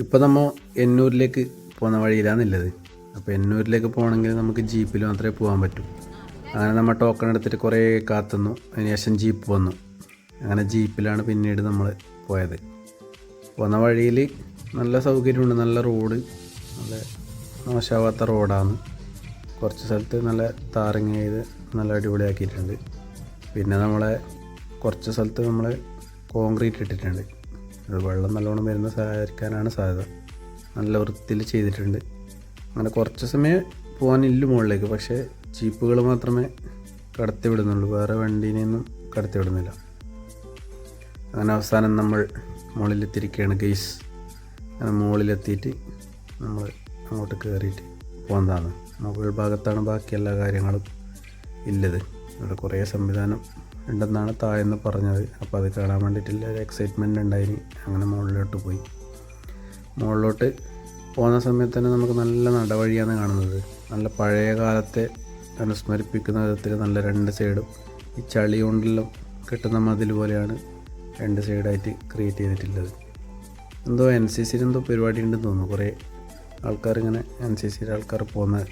ഇപ്പോൾ നമ്മൾ എന്നൂരിലേക്ക് പോകുന്ന വഴിയിലാണുള്ളത്. അപ്പോൾ എന്നൂരിലേക്ക് പോകണമെങ്കിൽ നമുക്ക് ജീപ്പിൽ മാത്രമേ പോകാൻ പറ്റൂ. അങ്ങനെ നമ്മൾ ടോക്കൺ എടുത്തിട്ട് കുറേ കാത്തുന്നു. അതിനുശേഷം ജീപ്പ് വന്നു. അങ്ങനെ ജീപ്പിലാണ് പിന്നീട് നമ്മൾ പോയത്. പോകുന്ന വഴിയിൽ നല്ല സൗകര്യമുണ്ട്, നല്ല റോഡ്, നല്ല മോശമാവാത്ത റോഡാണ്. കുറച്ച് സ്ഥലത്ത് നല്ല ടാറിങ് ചെയ്ത് നല്ല അടിപൊളിയാക്കിയിട്ടുണ്ട്. പിന്നെ കുറച്ച് സ്ഥലത്ത് നമ്മൾ കോൺക്രീറ്റ് ഇട്ടിട്ടുണ്ട്. അത് വെള്ളം നല്ലോണം വരുന്ന സഹായിക്കാനാണ് സാധ്യത. നല്ല വൃത്തിയിൽ ചെയ്തിട്ടുണ്ട്. അങ്ങനെ കുറച്ച് സമയം പോകാനില്ല മുകളിലേക്ക്. പക്ഷേ ജീപ്പുകൾ മാത്രമേ കടത്തി വിടുന്നുള്ളൂ, വേറെ വണ്ടീനെയൊന്നും കടത്തി വിടുന്നില്ല. അങ്ങനെ അവസാനം നമ്മൾ മുകളിലെത്തിയിരിക്കുകയാണ് ഗെയ്സ്. അങ്ങനെ മുകളിലെത്തിയിട്ട് നമ്മൾ അങ്ങോട്ട് കയറിയിട്ട് പോകുന്നതാണ്. മുകൾ ഭാഗത്താണ് ബാക്കി എല്ലാ കാര്യങ്ങളും ഉള്ളത്. ഇവിടെ കുറേ സംവിധാനം ഉണ്ടെന്നാണ് താഴെന്ന് പറഞ്ഞത്. അപ്പോൾ അത് കാണാൻ വേണ്ടിയിട്ടുള്ള ഒരു എക്സൈറ്റ്മെൻറ്റ് ഉണ്ടായിന്. അങ്ങനെ മുകളിലോട്ട് പോയി. മുകളിലോട്ട് പോകുന്ന സമയത്ത് തന്നെ നമുക്ക് നല്ല നടവഴിയാണ് കാണുന്നത്. നല്ല പഴയ കാലത്തെ അനുസ്മരിപ്പിക്കുന്ന വിധത്തിൽ നല്ല രണ്ട് സൈഡും ഈ ചളി കൊണ്ടെല്ലാം കിട്ടുന്ന മതിൽ പോലെയാണ് രണ്ട് സൈഡായിട്ട് ക്രിയേറ്റ് ചെയ്തിട്ടുള്ളത്. എന്തോ NCC എന്തോ പരിപാടി ഉണ്ടെന്ന് തോന്നുന്നു. കുറേ ആൾക്കാർ ഇങ്ങനെ NCC ആൾക്കാർ പോകുന്നത്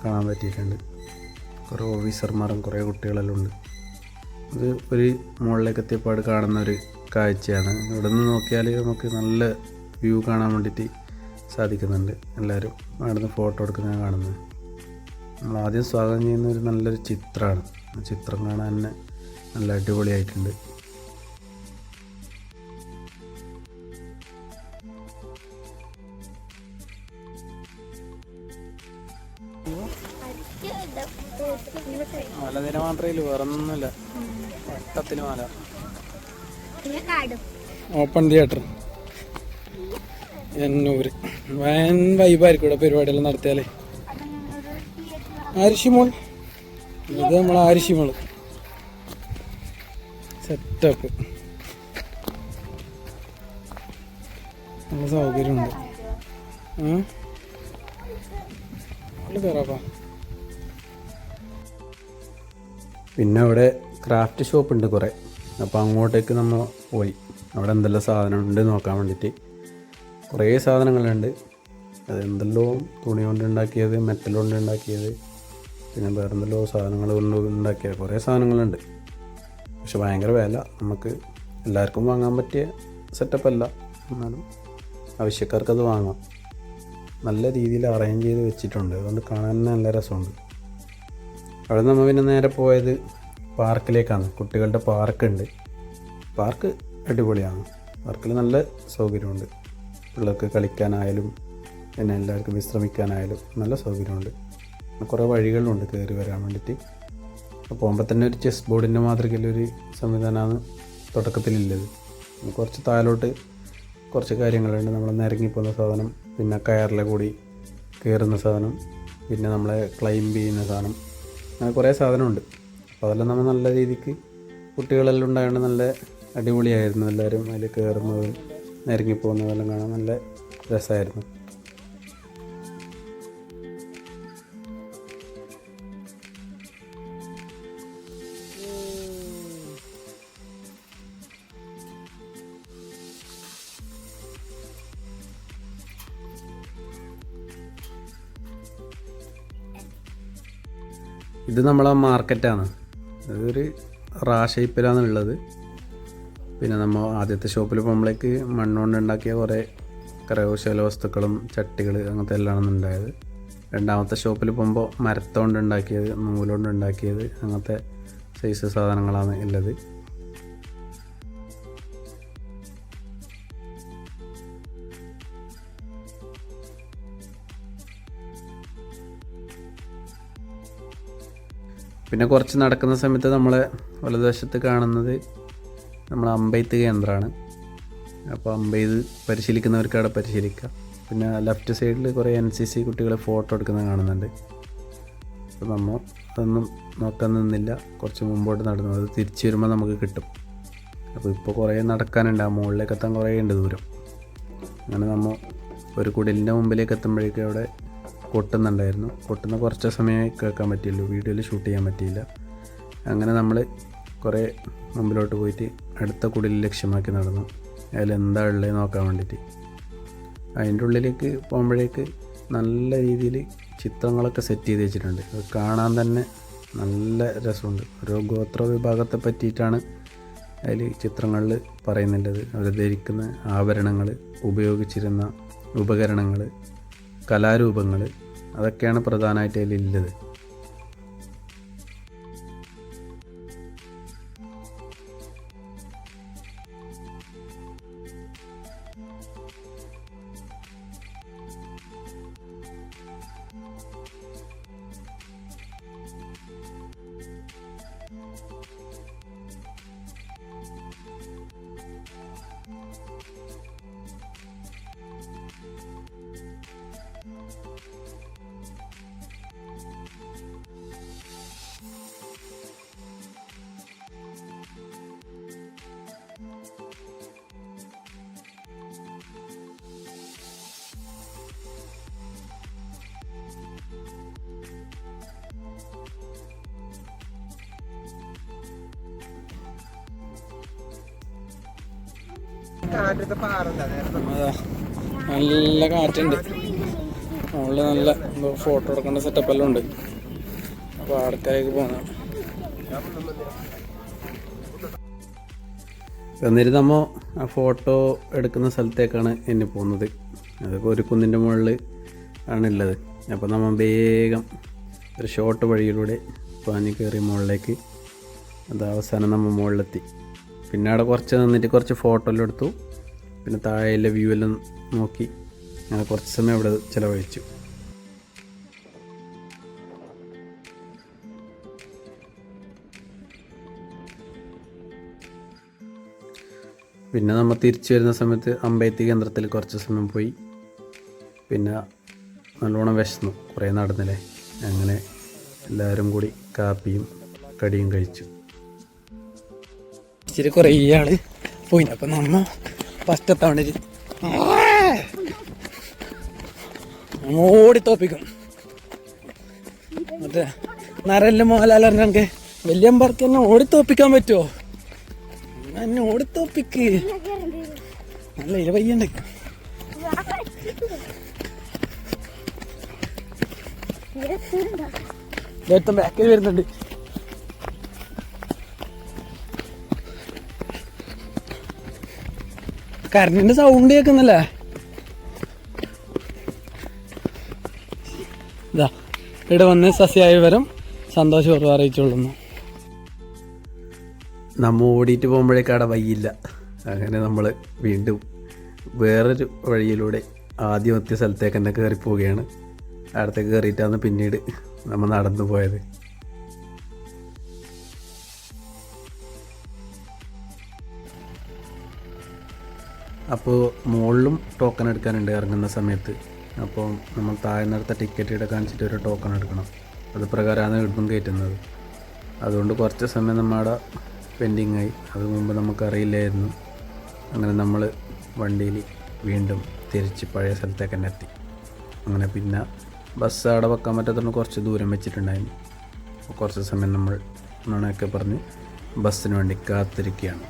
കാണാൻ പറ്റിയിട്ടുണ്ട്. കുറേ ഓഫീസർമാരും കുറേ കുട്ടികളെല്ലാം ഉണ്ട്. ഇത് ഒരു മുകളിലേക്ക് എത്തിയപ്പോൾ കാണുന്ന ഒരു കാഴ്ചയാണ്. ഇവിടെ നിന്ന് നോക്കിയാൽ നമുക്ക് നല്ല വ്യൂ കാണാൻ വേണ്ടിയിട്ട് സാധിക്കുന്നുണ്ട്. എല്ലാവരും അവിടെ നിന്ന് ഫോട്ടോ എടുക്കുന്നത് കാണുന്നത്. നമ്മൾ ആദ്യം സ്വാഗതം ചെയ്യുന്ന ഒരു നല്ലൊരു ചിത്രമാണ്. ആ ചിത്രം കാണാൻ തന്നെ നല്ല അടിപൊളിയായിട്ടുണ്ട്. മലനിര മാത്രമേ വേറെ ഒന്നുമില്ല. വട്ടത്തിന് മല, ഓപ്പൺ തിയേറ്റർ, എന്നൂര്. വൻ വൈബായിരിക്കും ഇവിടെ പരിപാടിയെല്ലാം നടത്തിയാലേ. ആരിഷിമോൾ, ഇത് നമ്മൾ ആരിഷിമോൾ സെറ്റപ്പ്. നല്ല സൗകര്യമുണ്ട്. കയറാപ്പാ. പിന്നെ അവിടെ ക്രാഫ്റ്റ് ഷോപ്പ് ഉണ്ട് കുറേ. അപ്പോൾ അങ്ങോട്ടേക്ക് നമ്മൾ പോയി. അവിടെ എന്തെല്ലാം സാധനം ഉണ്ട് നോക്കാൻ വേണ്ടിയിട്ട്. കുറേ സാധനങ്ങളുണ്ട്. അത് എന്തെല്ലോ തുണി കൊണ്ട് ഉണ്ടാക്കിയത്, മെറ്റൽ കൊണ്ട് ഉണ്ടാക്കിയത്, പിന്നെ വേറെ എന്തെല്ലോ സാധനങ്ങൾ കൊണ്ട് ഉണ്ടാക്കിയ കുറേ സാധനങ്ങളുണ്ട്. പക്ഷെ ഭയങ്കര വില. നമുക്ക് എല്ലാവർക്കും വാങ്ങാൻ പറ്റിയ സെറ്റപ്പല്ല, എന്നാലും ആവശ്യക്കാർക്കത് വാങ്ങാം. നല്ല രീതിയിൽ അറേഞ്ച് ചെയ്ത് വെച്ചിട്ടുണ്ട്. അതുകൊണ്ട് കാണാൻ തന്നെ നല്ല രസമുണ്ട്. അവിടെ നമ്മൾ പിന്നെ നേരെ പോയത് പാർക്കിലേക്കാണ്. കുട്ടികളുടെ പാർക്കുണ്ട്. പാർക്ക് അടിപൊളിയാണ്. പാർക്കിൽ നല്ല സൗകര്യമുണ്ട്. പിള്ളേർക്ക് കളിക്കാനായാലും പിന്നെ എല്ലാവർക്കും വിശ്രമിക്കാനായാലും നല്ല സൗകര്യമുണ്ട്. കുറേ വഴികളുണ്ട് കയറി വരാൻ വേണ്ടിയിട്ട്. പോകുമ്പോൾ തന്നെ ഒരു ചെസ് ബോർഡിൻ്റെ മാതൃകയിലൊരു സംവിധാനമാണ് തുടക്കത്തിലുള്ളത്. കുറച്ച് താഴോട്ട് കുറച്ച് കാര്യങ്ങളുണ്ട്. നമ്മൾ ഇറങ്ങിപ്പോകുന്ന സാധനം, പിന്നെ കയറിലെ കൂടി കയറുന്ന സാധനം, പിന്നെ നമ്മളെ ക്ലൈംബ് ചെയ്യുന്ന സാധനം, അങ്ങനെ കുറേ സാധനമുണ്ട്. അപ്പോൾ അതെല്ലാം നമ്മൾ നല്ല രീതിക്ക് കുട്ടികളെല്ലാം ഉണ്ടായതുകൊണ്ട് നല്ല അടിപൊളിയായിരുന്നു. എല്ലാവരും അതിൽ കയറുന്നതും ഇറങ്ങിപ്പോകുന്നതെല്ലാം കാണാൻ നല്ല രസമായിരുന്നു. ഇത് നമ്മളെ മാർക്കറ്റാണ്. അതൊരു ഷേപ്പിലാണ് ഉള്ളത്. പിന്നെ നമ്മൾ ആദ്യത്തെ ഷോപ്പിൽ പോകുമ്പോഴേക്ക് മണ്ണുകൊണ്ട് ഉണ്ടാക്കിയ കുറേ കരകൗശല വസ്തുക്കളും ചട്ടികൾ അങ്ങനത്തെ എല്ലാമാണ് ഉണ്ടായത്. രണ്ടാമത്തെ ഷോപ്പിൽ പോകുമ്പോൾ മരത്തോണ്ട് ഉണ്ടാക്കിയത്, നൂലുകൊണ്ട് ഉണ്ടാക്കിയത്, അങ്ങനത്തെ സൈസ് സാധനങ്ങളാണ് ഉള്ളത്. പിന്നെ കുറച്ച് നടക്കുന്ന സമയത്ത് നമ്മളെ വലതുവശത്ത് കാണുന്നത് നമ്മളെ അമ്പെയ്ത്ത് കേന്ദ്രമാണ്. അപ്പോൾ അമ്പെയ്ത് പരിശീലിക്കുന്നവർക്ക് അവിടെ പരിശീലിക്കാം. പിന്നെ ലെഫ്റ്റ് സൈഡിൽ കുറേ NCC കുട്ടികളെ ഫോട്ടോ എടുക്കുന്നത് കാണുന്നുണ്ട്. അപ്പോൾ നമ്മൾ അതൊന്നും നോക്കാൻ നിന്നില്ല. കുറച്ച് മുമ്പോട്ട് നടന്നത് തിരിച്ച് വരുമ്പോൾ നമുക്ക് കിട്ടും. അപ്പോൾ ഇപ്പോൾ കുറേ നടക്കാനുണ്ട്. ആ മുകളിലേക്ക് എത്താൻ കുറേ ഉണ്ട് ദൂരം. അങ്ങനെ നമ്മൾ ഒരു കുടിലിൻ്റെ മുമ്പിലേക്ക് എത്തുമ്പോഴേക്കും അവിടെ കൊട്ടുന്നുണ്ടായിരുന്നു. കൊട്ടുന്ന കുറച്ച് സമയമേ കേൾക്കാൻ പറ്റിയുള്ളൂ, വീഡിയോയിൽ ഷൂട്ട് ചെയ്യാൻ പറ്റിയില്ല. അങ്ങനെ നമ്മൾ കുറേ മുമ്പിലോട്ട് പോയിട്ട് അടുത്ത കുടിൽ ലക്ഷ്യമാക്കി നടന്നു. അതിലെന്താ ഉള്ളത് നോക്കാൻ വേണ്ടിയിട്ട്. അതിൻ്റെ ഉള്ളിലേക്ക് പോകുമ്പോഴേക്ക് നല്ല രീതിയിൽ ചിത്രങ്ങളൊക്കെ സെറ്റ് ചെയ്ത് വെച്ചിട്ടുണ്ട്. അത് കാണാൻ തന്നെ നല്ല രസമുണ്ട്. ഓരോ ഗോത്ര വിഭാഗത്തെ പറ്റിയിട്ടാണ് അതിൽ ചിത്രങ്ങളിൽ പറയുന്നുള്ളത്. അവർ ധരിക്കുന്ന ആഭരണങ്ങൾ, ഉപയോഗിച്ചിരുന്ന ഉപകരണങ്ങൾ, കലാരൂപങ്ങൾ, അതൊക്കെയാണ് പ്രധാനമായിട്ട് അതിലുള്ളത്. നല്ല കാറ്റുണ്ട്. മുകളിൽ നല്ല ഫോട്ടോ എടുക്കേണ്ട സെറ്റപ്പ് എല്ലാം ഉണ്ട്. അപ്പോൾ ആൾക്കാരേക്ക് പോകുന്നതാണ്. എന്നിട്ട് നമ്മൾ ആ ഫോട്ടോ എടുക്കുന്ന സ്ഥലത്തേക്കാണ് എന്നെ പോകുന്നത്. അതൊക്കെ ഒരു കുന്നിൻ്റെ മുകളിൽ ആണുള്ളത്. അപ്പോൾ നമ്മൾ വേഗം ഒരു ഷോർട്ട് വഴിയിലൂടെ പാഞ്ഞ് കയറി മുകളിലേക്ക്. അത് അവസാനം നമ്മൾ മുകളിലെത്തി. പിന്നെ അവിടെ കുറച്ച് നിന്നിട്ട് കുറച്ച് ഫോട്ടോ എല്ലാം എടുത്തു. പിന്നെ താഴെയുള്ള വ്യൂ എല്ലാം നോക്കി അങ്ങനെ കുറച്ച് സമയം അവിടെ ചിലവഴിച്ചു. പിന്നെ നമ്മൾ തിരിച്ചു വരുന്ന സമയത്ത് അമ്പയത്തി കേന്ദ്രത്തിൽ കുറച്ച് സമയം പോയി. പിന്നെ നല്ലോണം വിശന്നു, കുറേ നടന്നില്ലേ. അങ്ങനെ എല്ലാവരും കൂടി കാപ്പിയും കടിയും കഴിച്ചു. ഇച്ചിരി കുറേ ആള് പോയി. അപ്പം നമ്മ ഫസ്റ്റ് എത്താൻ വേണ്ടി ഓടിത്തോപ്പിക്കും. മറ്റേ നരല്ല മോഹൻലാൽ എനിക്ക് വലിയ അമ്പർക്ക് തന്നെ ഓടിത്തോപ്പിക്കാൻ പറ്റുമോ? എന്നെ ഓടിത്തോപ്പിക്ക്. നല്ല ഇരവയ്യണ്ട. ബാക്കിൽ വരുന്നുണ്ട്. കറണ്ടിന്റെ സൗണ്ട് കേൾക്കുന്നല്ലേ. ഇതാ ഇവിടെ വന്ന് സസ്യായ വിവരം സന്തോഷപൂർവ്വം അറിയിച്ചോളുന്നു. നമ്മൾ ഓടിയിട്ട് പോകുമ്പോഴേക്ക് അവിടെ വയ്യില്ല. അങ്ങനെ നമ്മൾ വീണ്ടും വേറൊരു വഴിയിലൂടെ ആദ്യം എത്തിയ സ്ഥലത്തേക്ക് തന്നെ കയറി പോവുകയാണ്. അവിടത്തേക്ക് കയറിയിട്ടാണ് പിന്നീട് നമ്മൾ നടന്നു പോയത്. അപ്പോൾ മുകളിലും ടോക്കൺ എടുക്കാനുണ്ട് ഇറങ്ങുന്ന സമയത്ത്. അപ്പോൾ നമ്മൾ താഴ്ന്നെടുത്ത ടിക്കറ്റ് ഇവിടെ കാണിച്ചിട്ട് ഒരു ടോക്കൺ എടുക്കണം. അത് പ്രകാരമാണ് ഇവിടുന്ന് കയറ്റുന്നത്. അതുകൊണ്ട് കുറച്ച് സമയം നമ്മുടെ പെൻഡിങ് ആയി. അത് മുമ്പ് നമുക്കറിയില്ലായിരുന്നു. അങ്ങനെ നമ്മൾ വണ്ടിയിൽ വീണ്ടും തിരിച്ച് പഴയ സ്ഥലത്തേക്ക് തന്നെ എത്തി. അങ്ങനെ പിന്നെ ബസ് അവിടെ വെക്കാൻ പറ്റാത്തതുകൊണ്ട് കുറച്ച് ദൂരം വെച്ചിട്ടുണ്ടായിരുന്നു. അപ്പോൾ കുറച്ച് സമയം നമ്മൾ നുണയൊക്കെ പറഞ്ഞ് ബസ്സിന് വേണ്ടി കാത്തിരിക്കുകയാണ്.